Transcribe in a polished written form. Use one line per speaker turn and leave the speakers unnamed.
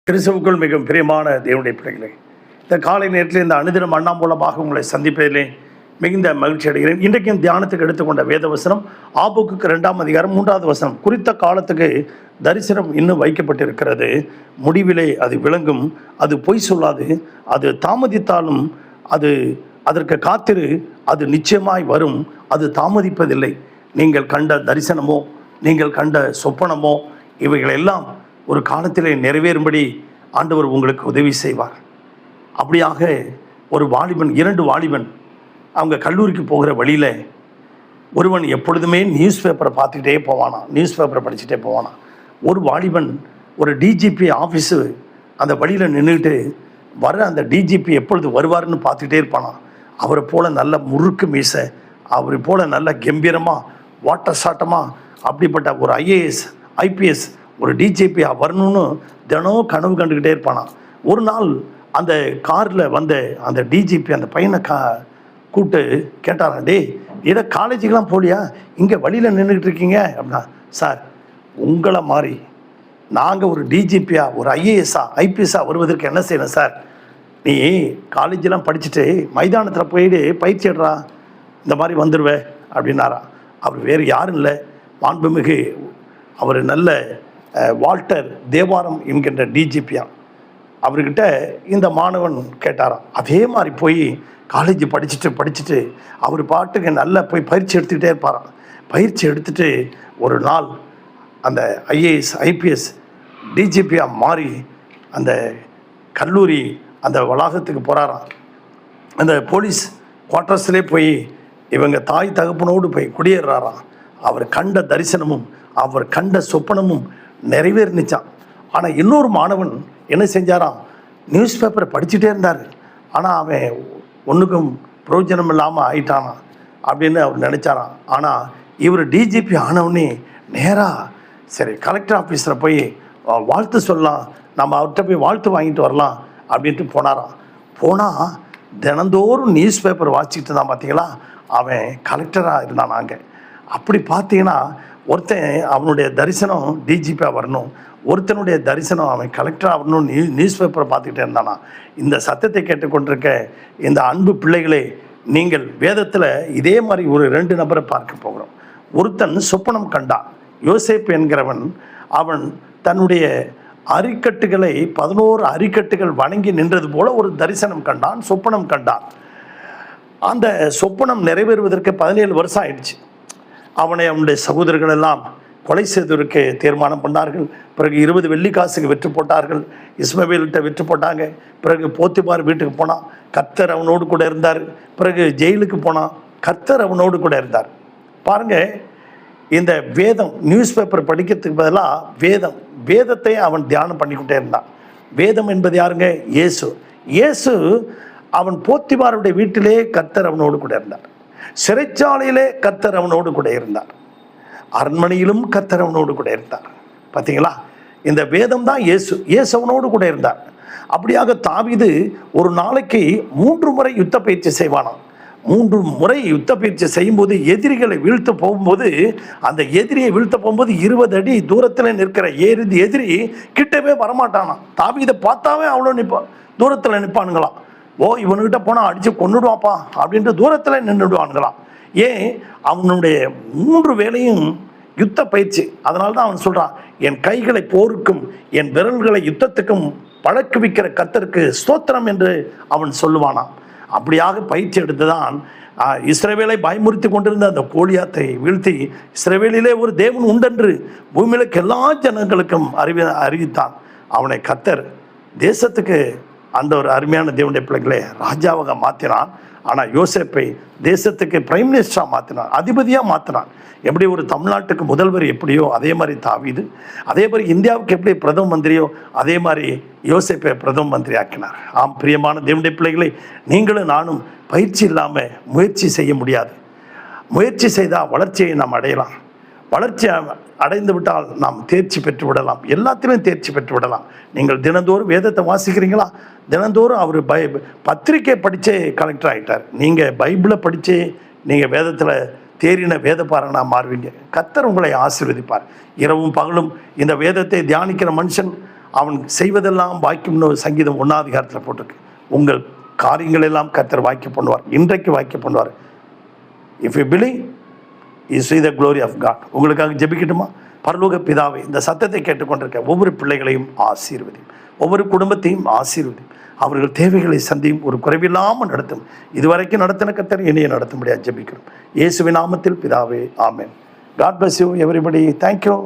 கிறிஸ்துவுக்குள் மிகவும் பிரியமான தேவனுடைய பிள்ளைகளே, இந்த காலை நேரத்தில் இந்த அனுதினம் அண்ணா மூலமாக உங்களை சந்திப்பதிலே மிகுந்த மகிழ்ச்சி அடைகிறேன். இன்றைக்கும் தியானத்துக்கு எடுத்துக்கொண்ட வேத வசனம் ஆபுக்குக்கு 2ஆம் அதிகாரம் 3வது வசனம். குறித்த காலத்துக்கு தரிசனம் இன்னும் வைக்கப்பட்டிருக்கிறது, முடிவிலே அது விளங்கும், அது பொய் சொல்லாது, அது தாமதித்தாலும் அது அதற்கு காத்திரு, அது நிச்சயமாய் வரும், அது தாமதிப்பதில்லை. நீங்கள் கண்ட தரிசனமோ நீங்கள் கண்ட சொப்பனமோ இவைகளெல்லாம் ஒரு காலத்திலே நிறைவேறும்படி ஆண்டவர் உங்களுக்கு உதவி செய்வார். அப்படியாக ஒரு வாலிபன், 2 வாலிபன் அவங்க கல்லூரிக்கு போகிற வழியில் ஒருவன் எப்பொழுதுமே நியூஸ் பேப்பரை பார்த்துக்கிட்டே போவானா, நியூஸ் பேப்பரை படிச்சுட்டே போவானா. ஒரு வாலிபன் ஒரு டிஜிபி ஆஃபீஸு அந்த வழியில் நின்றுட்டு வர அந்த டிஜிபி எப்பொழுது வருவார்னு பார்த்துக்கிட்டே இருப்பானா. அவரை போல் நல்ல முறுக்கு மீசை, அவரை போல் நல்ல கம்பீரமாக வாட்டர் சாட்டமாக அப்படிப்பட்ட ஒரு ஐஏஎஸ் ஐபிஎஸ் ஒரு டிஜிபியாக வரணும்னு தினம் கனவு கண்டுக்கிட்டே இருப்பானா. ஒரு நாள் அந்த காரில் வந்த அந்த டிஜிபி அந்த பையனை கூப்பிட்டு கேட்டாரான், டே இதை காலேஜுக்கெலாம் போலியா, இங்கே வழியில் நின்றுக்கிட்டு இருக்கீங்க அப்படின்னா. சார், உங்களை மாதிரி நாங்கள் ஒரு டிஜிபியாக ஒரு ஐஏஎஸ்ஸாக ஐபிஎஸ்ஸாக வருவதற்கு என்ன செய்யணும் சார், நீ காலேஜெலாம் படிச்சுட்டு மைதானத்தில் போயிட்டு பயிற்சி எடுறா, இந்த மாதிரி வந்துடுவேன் அப்படின்னாரா. அவர் வேறு யாரும் இல்லை, மாண்புமிகு அவர் நல்ல வால்டர் தேவாரம் என்கின்ற டிஜிபியா. அவர்கிட்ட இந்த மாணவன் கேட்டாராம். அதே மாதிரி போய் காலேஜ் படிச்சுட்டு அவர் பாட்டுக்கு நல்லா போய் பயிற்சி எடுத்துக்கிட்டே இருப்பாராம். பயிற்சி எடுத்துகிட்டு ஒரு நாள் அந்த ஐஏஎஸ் ஐபிஎஸ் டிஜிபியாக மாறி அந்த கல்லூரி அந்த வளாகத்துக்கு போகிறாராம். அந்த போலீஸ் குவார்ட்டர்ஸ்லேயே போய் இவங்க தாய் தகப்பனோடு போய் குடியேறாராம். அவர் கண்ட தரிசனமும் அவர் கண்ட சொப்பனமும் நிறைவேறிச்சான். ஆனால் இன்னொரு மாணவன் என்ன செஞ்சாராம், நியூஸ் பேப்பரை படிச்சுட்டே இருந்தார், ஆனால் அவன் ஒன்றுக்கும் பிரயோஜனம் இல்லாமல் ஆயிட்டானா அப்படின்னு அவர் நினச்சாராம். ஆனால் இவர் டிஜிபி ஆனவனே நேராக சரி கலெக்டர் ஆஃபீஸில் போய் வாழ்த்து சொல்லலாம், நம்ம அவர்கிட்ட போய் வாழ்த்து வாங்கிட்டு வரலாம் அப்படின்ட்டு போனாராம். போனால் தினந்தோறும் நியூஸ் பேப்பர் வாசிக்கிட்டு இருந்தான். பார்த்தீங்களா, அவன் கலெக்டராக இருந்தான். நாங்கள் அப்படி பார்த்தீங்கன்னா ஒருத்தன் அவனுடைய தரிசனம் டிஜிபியாக வரணும், ஒருத்தனுடைய தரிசனம் அவன் கலெக்டராக வரணும், நியூஸ் பேப்பரை பார்த்துக்கிட்டே இருந்தானா. இந்த சத்தத்தை கேட்டுக்கொண்டிருக்க இந்த அன்பு பிள்ளைகளே, நீங்கள் வேதத்தில் இதே மாதிரி ஒரு 2 நபரை பார்க்க போகிறோம். ஒருத்தன் சொப்பனம் கண்டான். யோசேப்பு என்கிறவன் அவன் தன்னுடைய அரிக்கட்டுகளை 11 அரிக்கட்டுகள் வணங்கி நின்றது போல ஒரு தரிசனம் கண்டான், சொப்பனம் கண்டான். அந்த சொப்பனம் நிறைவேறுவதற்கு 17 வருஷம் ஆயிடுச்சு. அவனை அவனுடைய சகோதரர்கள் எல்லாம் கொலை செய்வதற்கு தீர்மானம் பண்ணார்கள். பிறகு 20 வெள்ளிக்காசுக்கு விற்று போட்டார்கள். இஸ்மவேல்கிட்ட விற்று போட்டாங்க. பிறகு போத்திபார் வீட்டுக்கு போனான், கர்த்தர் அவனோடு கூட இருந்தார். பிறகு ஜெயிலுக்கு போனான், கர்த்தர் அவனோடு கூட இருந்தார். பாருங்கள், இந்த வேதம் நியூஸ் பேப்பர் படிக்கிறதுக்கு பதிலாக வேதத்தை அவன் தியானம் பண்ணிக்கிட்டே இருந்தான். வேதம் என்பது யாருங்க? இயேசு அவன் போத்திபாருடைய வீட்டிலே கர்த்தர் அவனோடு கூட இருந்தார். சிறைச்சாலையிலே கர்த்தர் அவனோடு கூட இருந்தார். அரண்மனையிலும் கர்த்தர் அவனோடு கூட இருந்தார். பார்த்தீங்களா, இந்த வேதம் தான் இயேசு அவனோடு கூட இருந்தார். அப்படியாக தாவீது ஒரு நாளைக்கு 3 முறை யுத்த பயிற்சி செய்வானாம். 3 முறை யுத்த பயிற்சி செய்யும்போது எதிரிகளை வீழ்த்த போகும்போது, அந்த எதிரியை வீழ்த்த போகும்போது 20 அடி தூரத்தில் நிற்கிற எதிரி கிட்டவே வரமாட்டானாம். தாவீதை பார்த்தாவே அவ்வளோ தூரத்தில் நிற்பானுங்களாம். இவனுக்கிட்ட போனால் அடித்து கொண்டுடுவாப்பா அப்படின்ட்டு தூரத்தில் நின்றுடுவானுங்களாம். ஏன்? அவனுடைய 3 வேளையும் யுத்த பயிற்சி. அதனால தான் அவன் சொல்கிறான், என் கைகளை போருக்கும் என் விரல்களை யுத்தத்துக்கும் பழக்குவிக்கிற கர்த்தருக்கு ஸ்தோத்திரம் என்று அவன் சொல்லுவானான். அப்படியாக பயிற்சி எடுத்து தான் இஸ்ரவேலை பயமுறுத்தி கொண்டிருந்த அந்த கோலியாத்தை வீழ்த்தி இஸ்ரவேலிலே ஒரு தேவன் உண்டென்று பூமியிலுக்கு எல்லா ஜனங்களுக்கும் அறிவித்தான். அவனை கர்த்தர் தேசத்துக்கு அந்த ஒரு அருமையான தேவனுடைய பிள்ளைகளை ராஜாவாக மாற்றினான். ஆனால் யோசேப்பை தேசத்துக்கு பிரைம் மினிஸ்டராக மாற்றினான், அதிபதியாக மாற்றினான். எப்படி ஒரு தமிழ்நாட்டுக்கு முதல்வர் எப்படியோ அதே மாதிரி தாவீது, அதே மாதிரி இந்தியாவுக்கு எப்படி பிரதம மந்திரியோ அதே மாதிரி யோசேப்பை பிரதம மந்திரி ஆக்கினார். ஆம், பிரியமான தேவனுடைய பிள்ளைகளை, நீங்களும் நானும் பயிற்சி இல்லாமல் முயற்சி செய்ய முடியாது. முயற்சி செய்தால் வளர்ச்சியை நாம் அடையலாம். வளர்ச்சி அடைந்து விட்டால் நாம் தேர்ச்சி பெற்று விடலாம், எல்லாத்திலும் தேர்ச்சி பெற்று விடலாம். நீங்கள் தினந்தோறும் வேதத்தை வாசிக்கிறீங்களா? தினந்தோறும் அவர் பத்திரிக்கை படித்தே கலெக்டர் ஆகிட்டார். நீங்கள் பைபிளை படித்தே நீங்கள் வேதத்தில் தேறின வேதபாரனாக மாறுவீங்க. கர்த்தர் உங்களை ஆசீர்வதிப்பார். இரவும் பகலும் இந்த வேதத்தை தியானிக்கிற மனுஷன் அவன் செய்வதெல்லாம் வாய்க்கும்னு சங்கீதம் 1ஆம் அதிகாரத்தில் போட்டிருக்கு. உங்கள் காரியங்கள் எல்லாம் கர்த்தர் வாய்க்க பண்ணுவார். இன்றைக்கு வாய்க்க பண்ணுவார். If you believe you see the glory of God. உங்களுக்காக ஜெபிக்கட்டுமா? பரலோக பிதாவே, இந்த சத்தத்தை கேட்டுக்கொண்டிருக்க ஒவ்வொரு பிள்ளைகளையும் ஆசீர்வதியும், ஒவ்வொரு குடும்பத்தையும் ஆசீர்வதியும், அவர்கள் தேவைகளை சந்தியும், ஒரு குறைவில்லாமல் நடத்தும். இதுவரைக்கும் நடத்தின கர்த்தர் இனிய நடத்தும்படியாக ஜெபிக்கிறோம். இயேசுவின் நாமத்தில் பிதாவே, ஆமென். God bless you everybody. Thank you.